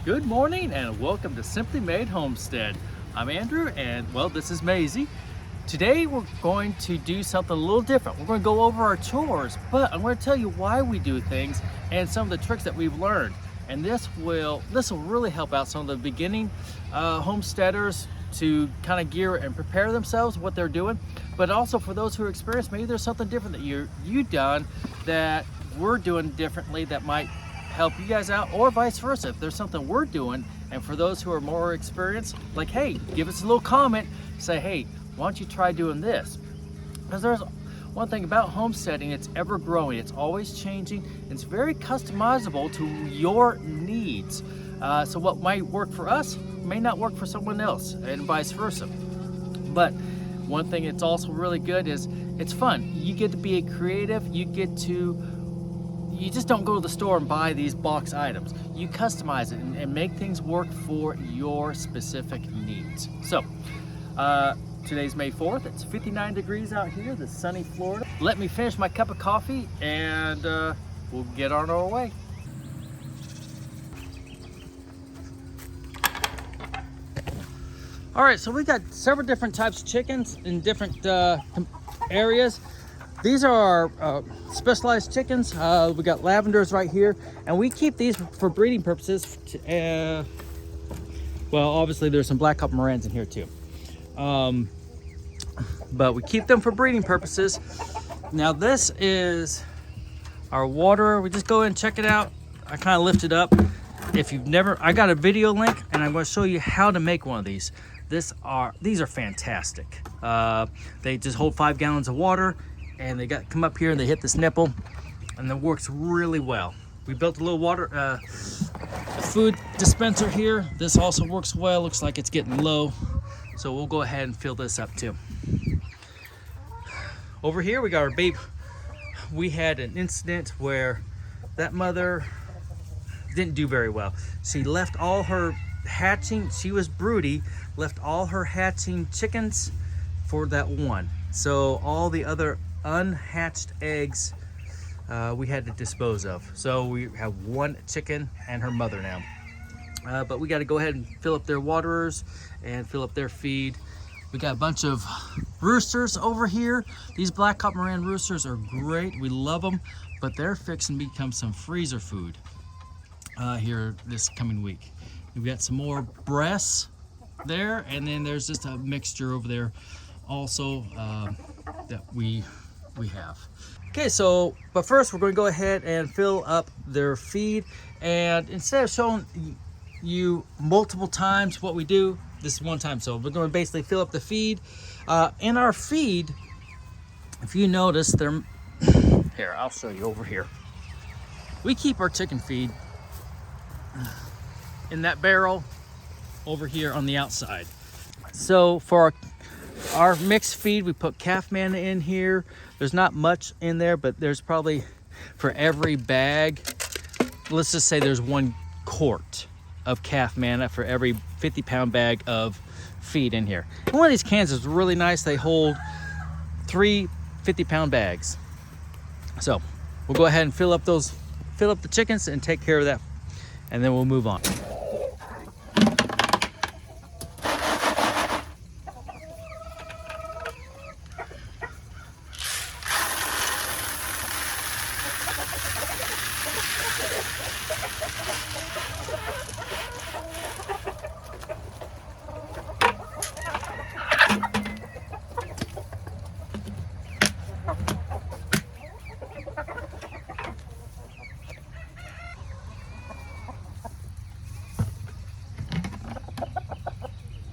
Good morning and welcome to Simply Made Homestead. I'm Andrew and well, this is Maisie. Today we're going to do something a little different. We're going to go over our chores, but I'm going to tell you why we do things and some of the tricks that we've learned. And this will really help out some of the beginning homesteaders to kind of gear and prepare themselves what they're doing. But also for those who are experienced, maybe there's something different that you've done that we're doing differently that might help you guys out, or vice versa. If there's something we're doing, and for those who are more experienced, like, hey, give us a little comment, say, hey, why don't you try doing this? Because there's one thing about homesteading, it's ever growing, it's always changing, it's very customizable to your needs. So what might work for us may not work for someone else, and vice versa. But one thing that's also really good is it's fun. You get to be a creative, you just don't go to the store and buy these box items. You customize it and make things work for your specific needs. So, today's May 4th. It's 59 degrees out here, the sunny Florida. Let me finish my cup of coffee and we'll get on our way. All right, so we got several different types of chickens in different areas. These are our specialized chickens. We got lavenders right here, and we keep these for breeding purposes. Well, obviously there's some black copper Marians in here too. But we keep them for breeding purposes. Now this is our waterer. We just go in and check it out. I kind of lift it up. If you've never, I got a video link and I'm going to show you how to make one of these. These are fantastic. They just hold 5 gallons of water, and they come up here and they hit this nipple, and it works really well. We built a little water food dispenser here. This also works well. Looks like it's getting low, so we'll go ahead and fill this up too. Over here we got our babe. We had an incident where that mother didn't do very well. She left all her hatching, she was broody, left all her hatching chickens for that one. So all the other unhatched eggs we had to dispose of. So we have one chicken and her mother now. But we got to go ahead and fill up their waterers and fill up their feed. We got a bunch of roosters over here. These black copper Marian roosters are great. We love them, but they're fixing to become some freezer food here this coming week. We've got some more breasts there, and then there's just a mixture over there also that we have. Okay, so but first we're going to go ahead and fill up their feed, and instead of showing you multiple times what we do, this is one time. So we're going to basically fill up the feed. In our feed, if you notice, they're here, I'll show you over here. We keep our chicken feed in that barrel over here on the outside. So for our mixed feed, we put calf manna in here. There's not much in there, but there's probably, for every bag, let's just say there's 1 quart of calf manna for every 50-pound bag of feed in here. And one of these cans is really nice. They hold 3 50-pound bags. So we'll go ahead and fill up the chickens and take care of that, and then we'll move on.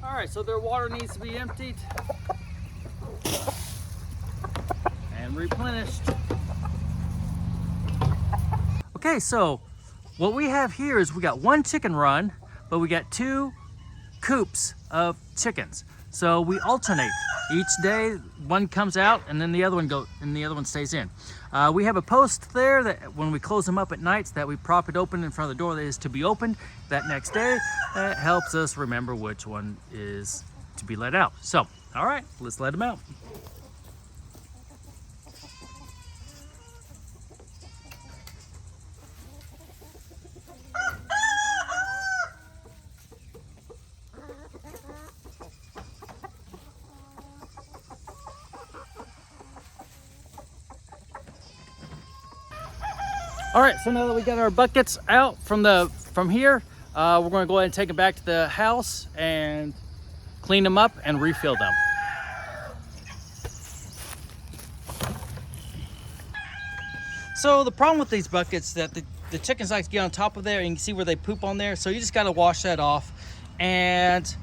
All right, so their water needs to be emptied and replenished. Okay, so what we have here is we got 1 chicken run, but we got 2 coops of chickens. So we alternate. Each day, one comes out and then the other one stays in. We have a post there that when we close them up at nights that we prop it open in front of the door that is to be opened that next day. That helps us remember which one is to be let out. So, all right, let's let them out. All right, so now that we got our buckets out from here, we're going to go ahead and take them back to the house and clean them up and refill them. So the problem with these buckets that the chickens like to get on top of there, and you can see where they poop on there. So you just got to wash that off, and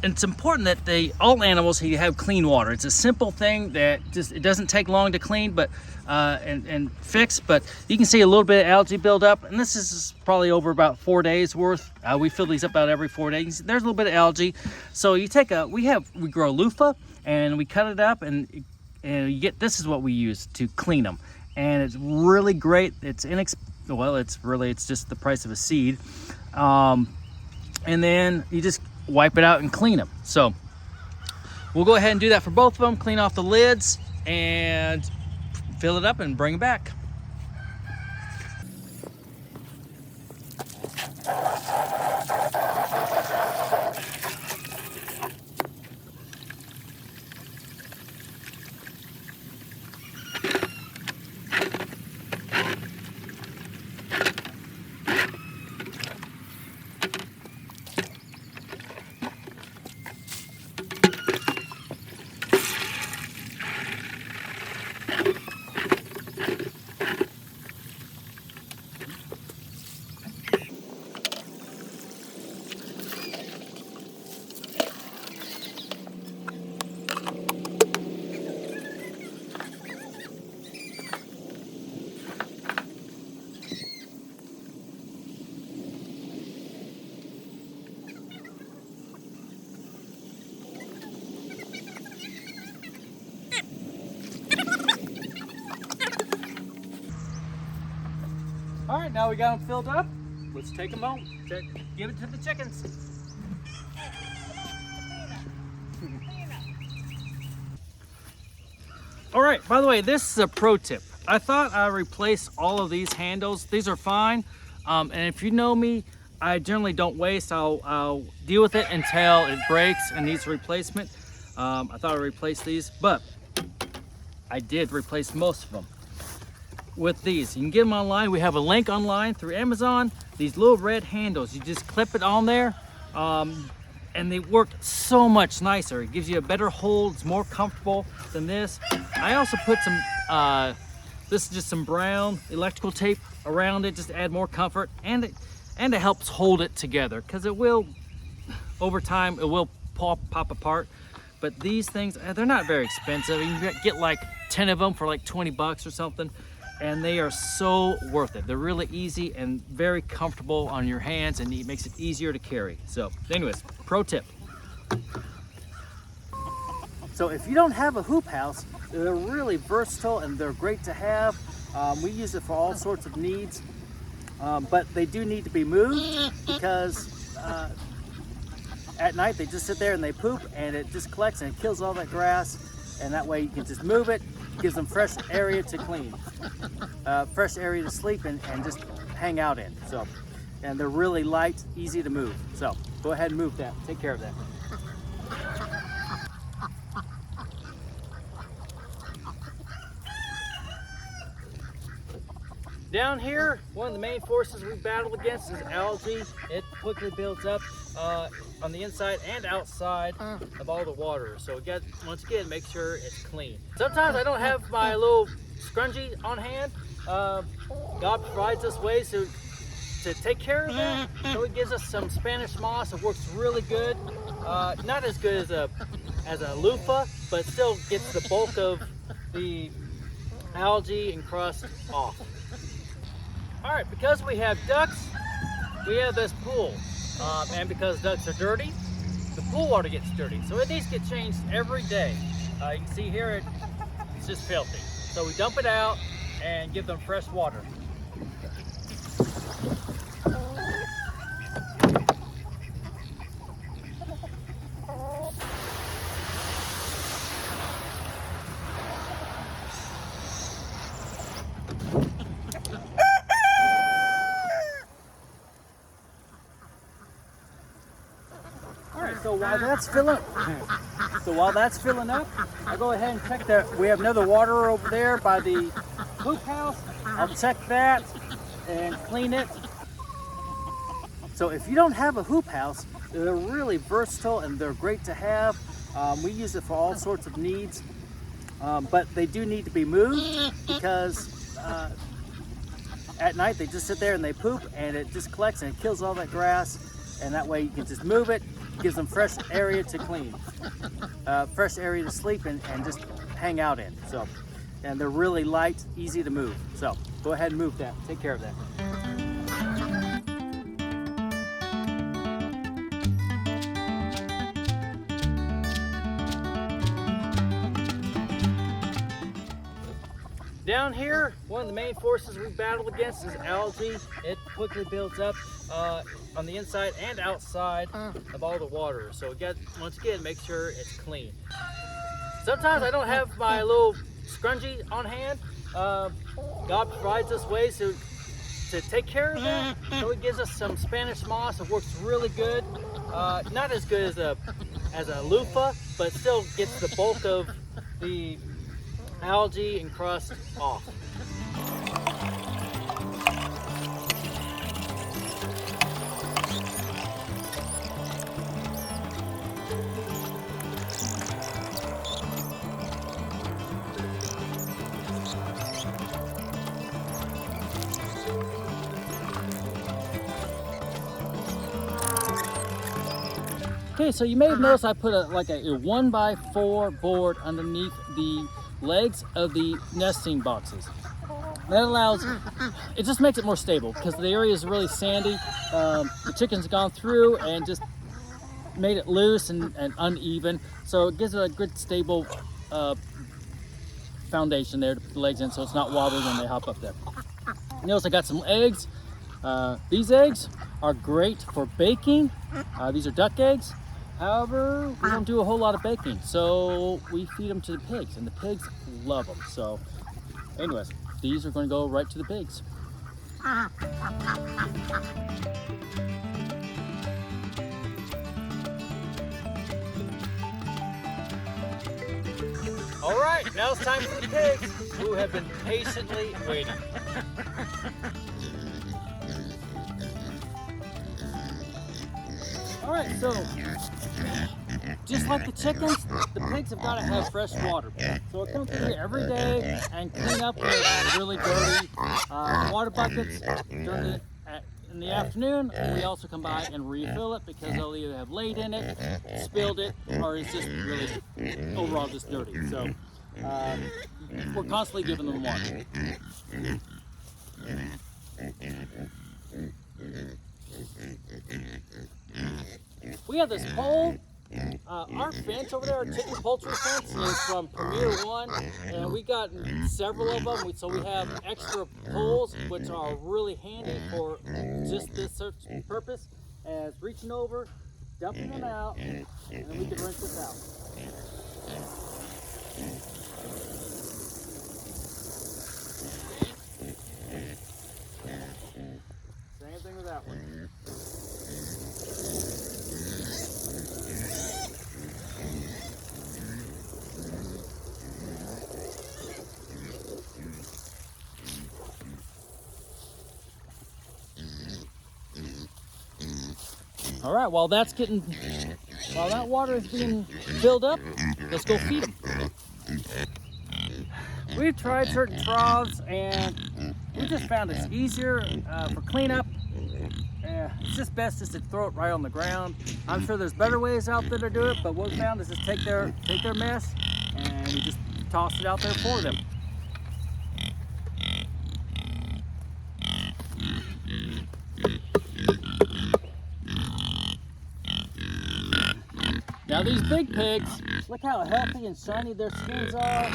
it's important that all animals have clean water. It's a simple thing that it doesn't take long to clean, but and fix. But you can see a little bit of algae build up, and this is probably over about 4 days worth. We fill these up about every 4 days. There's a little bit of algae. So you take we grow loofah, and we cut it up, and you get, this is what we use to clean them. And it's really great. It's it's just the price of a seed. And then you just wipe it out and clean them. So we'll go ahead and do that for both of them. Clean off the lids and fill it up and bring it back. All right, now we got them filled up. Let's take them home. Give it to the chickens. All right, by the way, this is a pro tip. I thought I'd replace all of these handles. These are fine. And if you know me, I generally don't waste. I'll deal with it until it breaks and needs a replacement. I thought I'd replace these, but I did replace most of them with these. You can get them online. We have a link online through Amazon. These little red handles, you just clip it on there, and they work so much nicer. It gives you a better hold. It's more comfortable than this. I also put some this is just some brown electrical tape around it just to add more comfort, and it helps hold it together, because it will, over time, it will pop apart. But these things, they're not very expensive. You can get like 10 of them for like 20 bucks or something. And they are so worth it. They're really easy and very comfortable on your hands, and it makes it easier to carry. So anyways, pro tip. So if you don't have a hoop house, they're really versatile and they're great to have. We use it for all sorts of needs, but they do need to be moved, because at night they just sit there and they poop, and it just collects and it kills all that grass. And that way you can just move it, gives them fresh area to clean, fresh area to sleep and just hang out in. So, and they're really light, easy to move. So go ahead and move that, take care of that. Down here, one of the main forces we battle against is algae. It quickly builds up on the inside and outside of all the water. So once again, make sure it's clean. Sometimes I don't have my little scrunchie on hand. God provides us ways to take care of that. So it gives us some Spanish moss. It works really good. Not as good as a loofah, but still gets the bulk of the algae and crust off. All right, because we have ducks, we have this pool. And because ducks are dirty, the pool water gets dirty. So it needs to get changed every day. You can see here, it's just filthy. So we dump it out and give them fresh water. So while that's filling up, I'll go ahead and check that. We have another waterer over there by the hoop house. I'll check that and clean it. So if you don't have a hoop house, they're really versatile and they're great to have. We use it for all sorts of needs, but they do need to be moved because at night they just sit there and they poop and it just collects and it kills all that grass, and that way you can just move it, gives them fresh area to clean, fresh area to sleep and just hang out in. So, and they're really light, easy to move. So go ahead and move that, take care of that. Down here, one of the main forces we battle against is algae. It quickly builds up on the inside and outside of all the water. So we got, once again, make sure it's clean. Sometimes I don't have my little scrunchie on hand. God provides us ways to take care of that. So it gives us some Spanish moss. It works really good. Not as good as a loofah, but still gets the bulk of the algae and crust off. Okay, so you may have noticed I put a 1x4 board underneath the legs of the nesting boxes. That allows, it just makes it more stable because the area is really sandy. The chickens have gone through and just made it loose and uneven. So it gives it a good stable foundation there to put the legs in so it's not wobbly when they hop up there. Notice I got some eggs. These eggs are great for baking. These are duck eggs. However, we don't do a whole lot of baking, so we feed them to the pigs, and the pigs love them. So anyways, these are going to go right to the pigs. All right, now it's time for the pigs, who have been patiently waiting. All right, so just like the chickens, the pigs have got to have fresh water. So I come through here every day and clean up their really dirty water buckets in the afternoon. And we also come by and refill it because they'll either have laid in it, spilled it, or it's just really overall just dirty. So we're constantly giving them water. We have this pole. Our fence over there, our chicken poultry fence, is from Premier One, and we got several of them. So we have extra poles, which are really handy for just this purpose, as reaching over, dumping them out, and then we can rinse this out. Same thing with that one. All right, while that water is being filled up, let's go feed them. We've tried certain troughs and we just found it's easier for cleanup. It's just best just to throw it right on the ground. I'm sure there's better ways out there to do it, but what we found is just take their mess and we just toss it out there for them. Now these big pigs, look how healthy and shiny their skins are.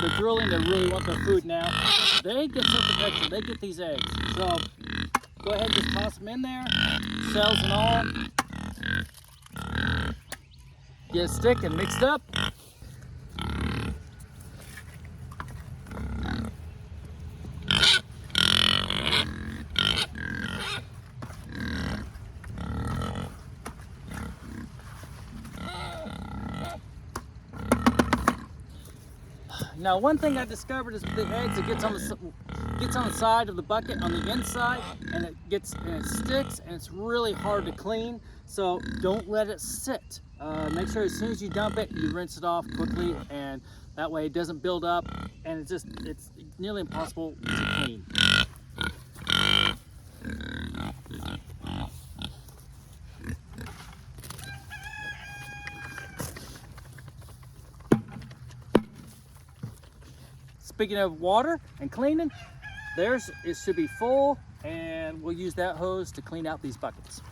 They're drooling, they really want their food now. They get something extra, they get these eggs. So go ahead and just toss them in there, shells and all. Get a stick and mix it up. Now, one thing I discovered is with the eggs, it gets gets on the side of the bucket on the inside, and it sticks, and it's really hard to clean. So don't let it sit. Make sure as soon as you dump it, you rinse it off quickly, and that way it doesn't build up, and it's nearly impossible to clean. Speaking of water and cleaning, it should be full, and we'll use that hose to clean out these buckets.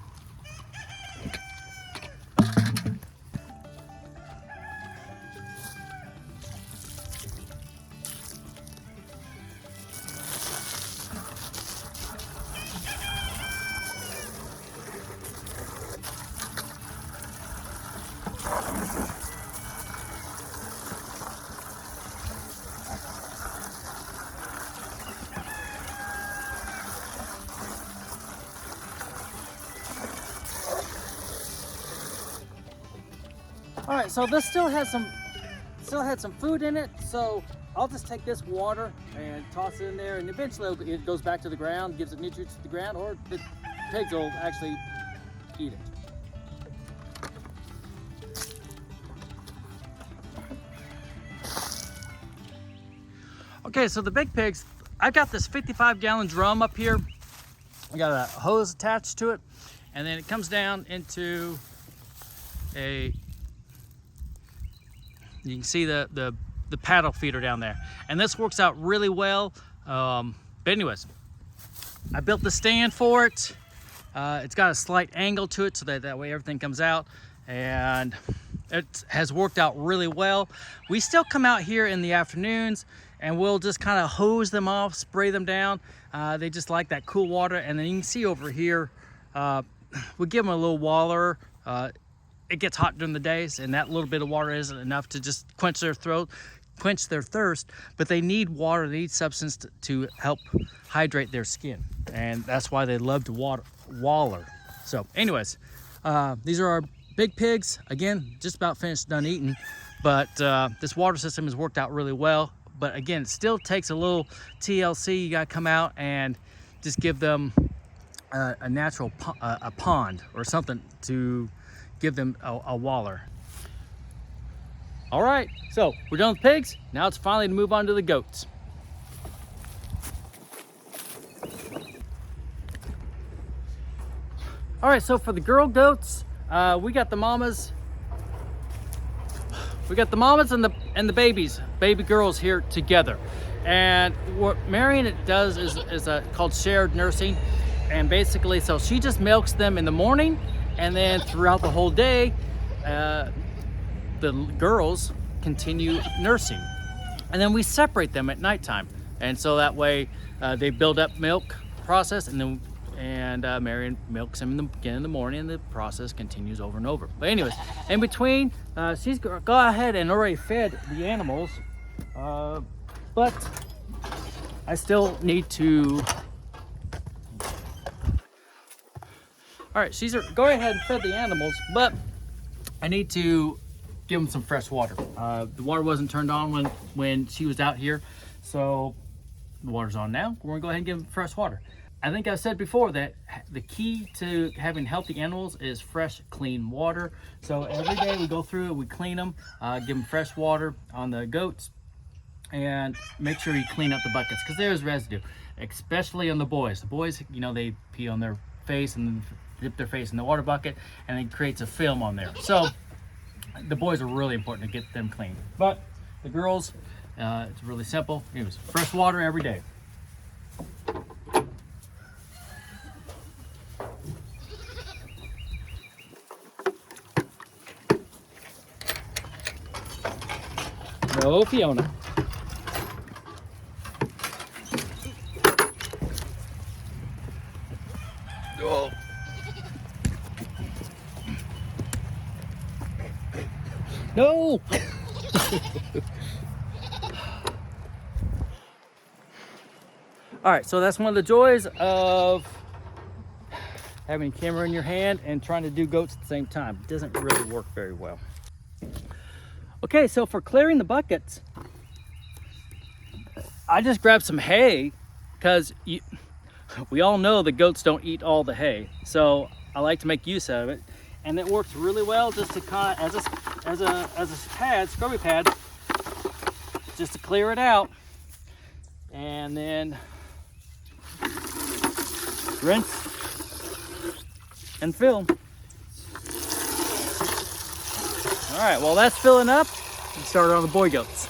All right, so this still had some food in it, so I'll just take this water and toss it in there, and eventually it goes back to the ground, gives it nutrients to the ground, or the pigs will actually eat it. Okay, so the big pigs, I got this 55-gallon drum up here. I got a hose attached to it, and then it comes down into you can see the paddle feeder down there, and this works out really well. But anyways, I built the stand for it. It's got a slight angle to it so that way everything comes out, and it has worked out really well. We still come out here in the afternoons, and we'll just kind of hose them off, spray them down. They just like that cool water. And then you can see over here, we give them a little waller. It gets hot during the days, and that little bit of water isn't enough to just quench their thirst, but they need water, they need substance to help hydrate their skin, and that's why they love to waller. So anyways, these are our big pigs. Again, just about finished done eating, but this water system has worked out really well. But again, it still takes a little TLC. You got to come out and just give them a natural a pond or something to give them a waller. All right, so we're done with pigs. Now it's finally to move on to the goats. All right, so for the girl goats, we got the mamas. We got the mamas and the baby girls here together. And what Marian does is called shared nursing. And basically, so she just milks them in the morning, and then throughout the whole day, the girls continue nursing. And then we separate them at nighttime. And so that way they build up milk process, and Marian milks them again in the morning, and the process continues over and over. But anyways, in between, she's go ahead and already fed the animals, but I still need to. All right, she's go ahead and fed the animals, but I need to give them some fresh water. The water wasn't turned on when she was out here, so the water's on now. We're gonna go ahead and give them fresh water. I think I've said before that the key to having healthy animals is fresh, clean water. So every day we go through it, we clean them, give them fresh water on the goats, and make sure you clean up the buckets, because there's residue, especially on the boys. The boys, you know, they pee on their face and then dip their face in the water bucket, and it creates a film on there. So the boys are really important to get them clean. But the girls, it's really simple. It was fresh water every day. No Fiona. Oh. No! All right, so that's one of the joys of having a camera in your hand and trying to do goats at the same time. It doesn't really work very well. Okay, so for clearing the buckets, I just grabbed some hay because we all know the goats don't eat all the hay, so I like to make use of it, and it works really well just to kind of, as a pad, scrubby pad, just to clear it out, and then rinse and fill. All right, well that's filling up. We started on the boy goats.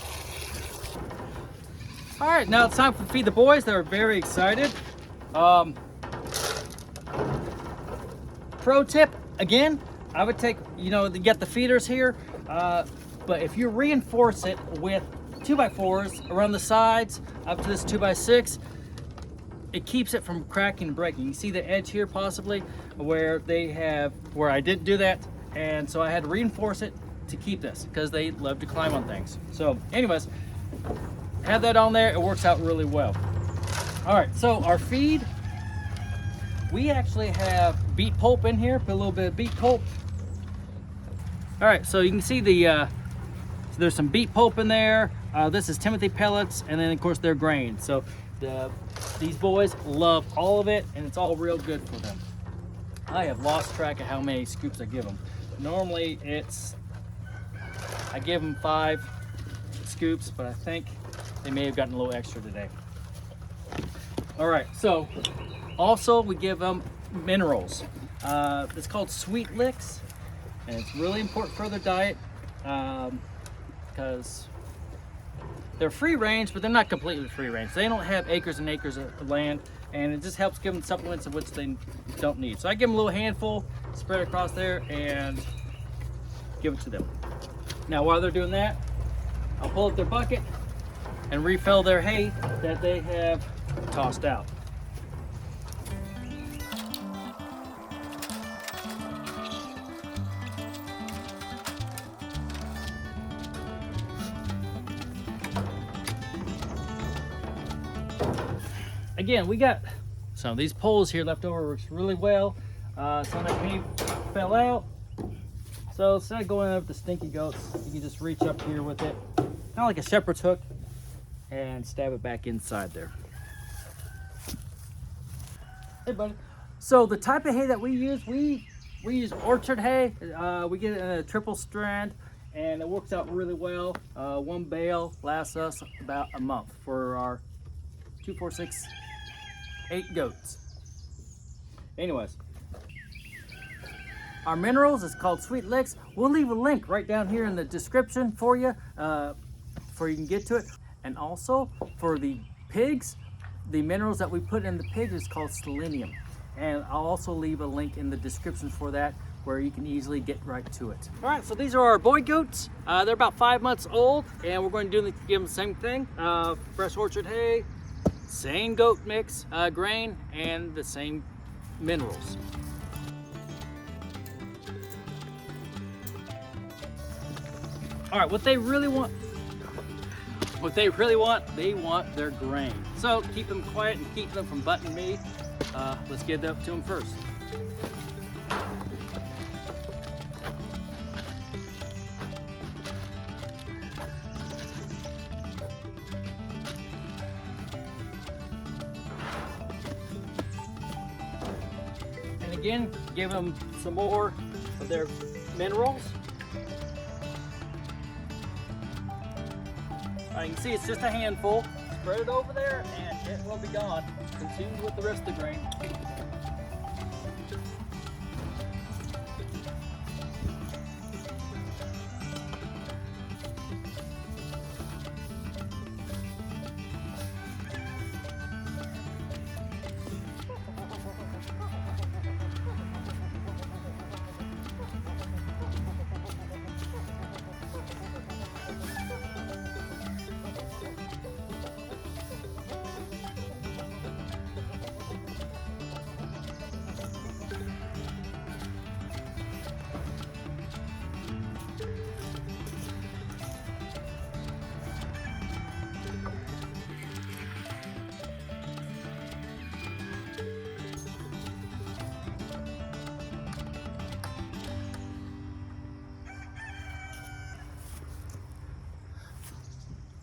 All right, now it's time to feed the boys. They're very excited. Pro tip, again, I would take, you get the feeders here, but if you reinforce it with 2x4s around the sides up to this 2x6, it keeps it from cracking and breaking. You see the edge here possibly where I didn't do that, and so I had to reinforce it to keep this because they love to climb on things. So anyways, have that on there, it works out really well. All right, so our feed, we actually have beet pulp in here, put a little bit of beet pulp. All right, so you can see so there's some beet pulp in there. This is Timothy pellets, and then of course they're grain. So these boys love all of it, and it's all real good for them. I have lost track of how many scoops I give them. Normally I give them 5 scoops, but I think they may have gotten a little extra today. All right, so also we give them minerals. It's called Sweet Licks, and it's really important for their diet because they're free range, but they're not completely free range. They don't have acres and acres of land, and it just helps give them supplements of which they don't need. So I give them a little handful, spread it across there, and give it to them. Now while they're doing that, I'll pull up their bucket and refill their hay that they have tossed out. Again, we got some of these poles here left over, works really well. Some that hay fell out. So instead of going up the stinky goats, you can just reach up here with it, kind of like a shepherd's hook, and stab it back inside there. Hey buddy. So the type of hay that we use use orchard hay. We get it in a triple strand, and it works out really well. One bale lasts us about a month for our 2, 4, 6, 8 goats. Anyways, our minerals is called Sweet Licks. We'll leave a link right down here in the description for you, for you can get to it. And also for the pigs, the minerals that we put in the pigs is called selenium. And I'll also leave a link in the description for that, where you can easily get right to it. All right, so these are our boy goats. They're about 5 months old, and we're going to give them the same thing. Fresh orchard hay, same goat mix, grain, and the same minerals. All right, what they really want, they want their grain. So keep them quiet and keep them from butting me. Let's get up to them first. And again, give them some more of their minerals. You can see it's just a handful. Spread it over there and it will be gone, consumed with the rest of the grain.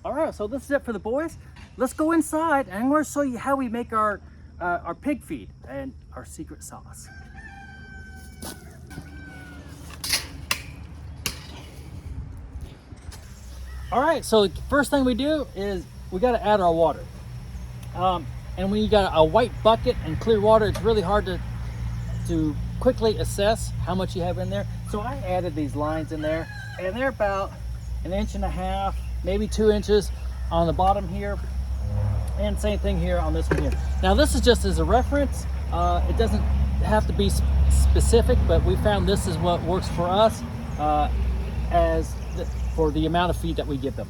All right, so this is it for the boys. let's go inside and I'm going to show you how we make our pig feed and our secret sauce. All right, so the first thing we do is we got to add our water. And when you got a white bucket and clear water, it's really hard to quickly assess how much you have in there. So I added these lines in there, and they're about 1.5 inches, maybe 2 inches on the bottom here, and same thing here on this one here. Now this is just as a reference. It doesn't have to be specific, but we found this is what works for us for the amount of feed that we give them.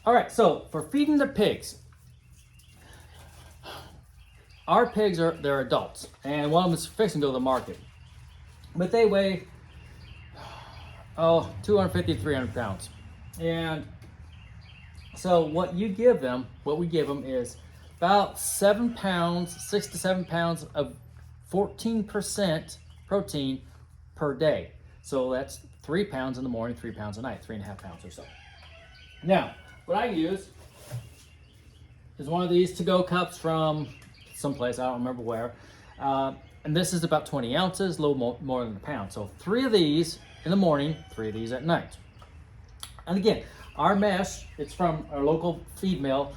All right, so for feeding the pigs, our pigs they're adults, and one of them is fixing to go to the market, but they weigh 250 to 300 pounds. And so what we give them is about 7 pounds, 6 to 7 pounds of 14% protein per day. So that's 3 pounds in the morning, 3 pounds a night, 3.5 pounds or so. Now, what I use is one of these to-go cups from someplace, I don't remember where. And this is about 20 ounces, a little more than a pound. So 3 of these in the morning, 3 of these at night. And again, our mesh, it's from our local feed mill.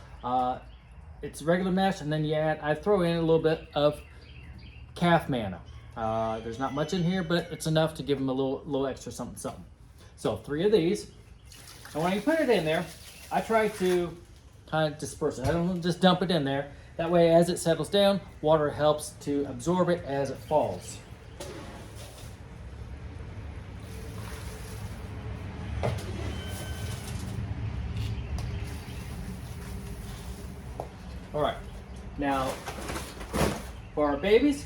It's regular mesh, and then I throw in a little bit of calf manna. There's not much in here, but it's enough to give them a little extra something. So 3 of these. And when you put it in there, I try to kind of disperse it. I don't just dump it in there. That way, as it settles down, water helps to absorb it as it falls. All right, now for our babies,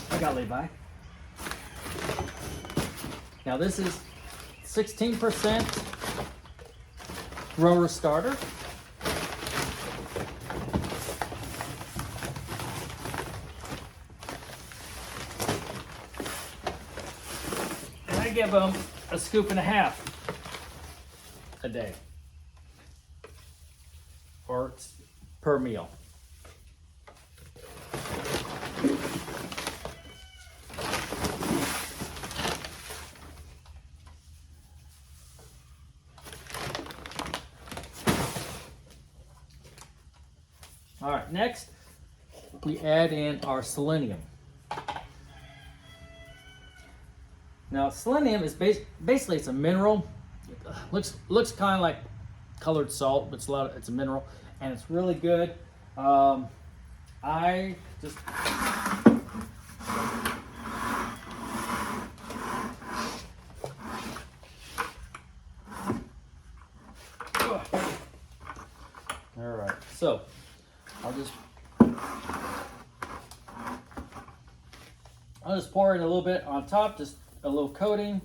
I got Levi. Now this is 16% grower starter. And I give them a scoop and a half a day, or per meal. All right, next we add in our selenium. Now selenium is basically it's a mineral. It looks kind of like colored salt, but it's a mineral, and it's really good. I just all right, so I'll just pour in a little bit on top, just a little coating,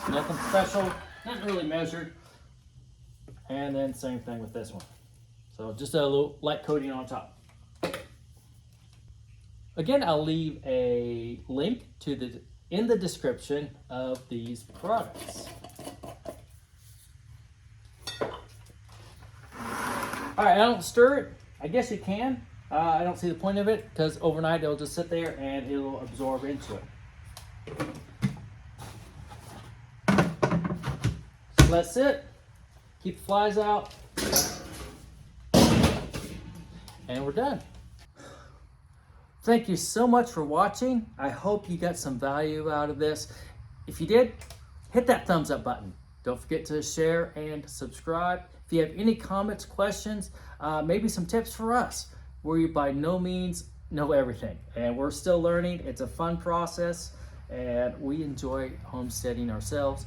nothing special, not really measured. And then same thing with this one. So just a little light coating on top. Again, I'll leave a link in the description of these products. All right, I don't stir it. I guess you can. I don't see the point of it because overnight it'll just sit there and it'll absorb into it. So let it sit. Keep the flies out, and we're done. Thank you so much for watching. I hope you got some value out of this. If you did, hit that thumbs up button. Don't forget to share and subscribe. If you have any comments, questions, maybe some tips for us, we by no means know everything, and we're still learning. It's a fun process, and we enjoy homesteading ourselves.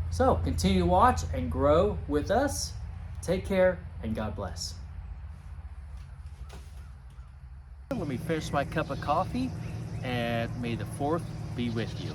So continue to watch and grow with us. Take care and God bless. Let me finish my cup of coffee, and may the 4th be with you.